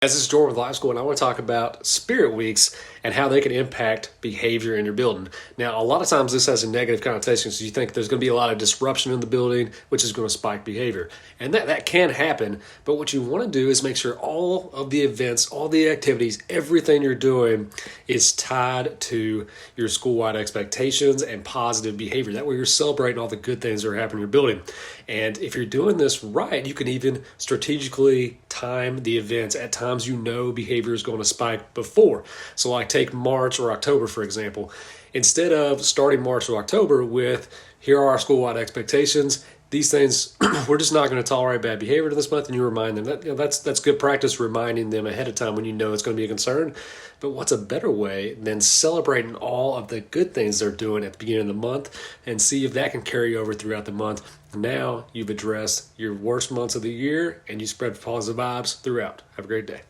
As this is Jordan with Life School, and I want to talk about spirit weeks and how they can impact behavior in your building. Now, a lot of times this has a negative connotation, so you think there's going to be a lot of disruption in the building, which is going to spike behavior. And that can happen, but what you want to do is make sure all of the events, all the activities, everything you're doing is tied to your school-wide expectations and positive behavior. That way you're celebrating all the good things that are happening in your building. And if you're doing this right, you can even strategically time the events at times you know behavior is going to spike before. So like take March or October, for example. Instead of starting March or October with, here are our school-wide expectations, these things, we're just not going to tolerate bad behavior this month, and you remind them that that's good practice, reminding them ahead of time when you know it's going to be a concern. But what's a better way than celebrating all of the good things they're doing at the beginning of the month and see if that can carry over throughout the month? Now you've addressed your worst months of the year and you spread positive vibes throughout. Have a great day.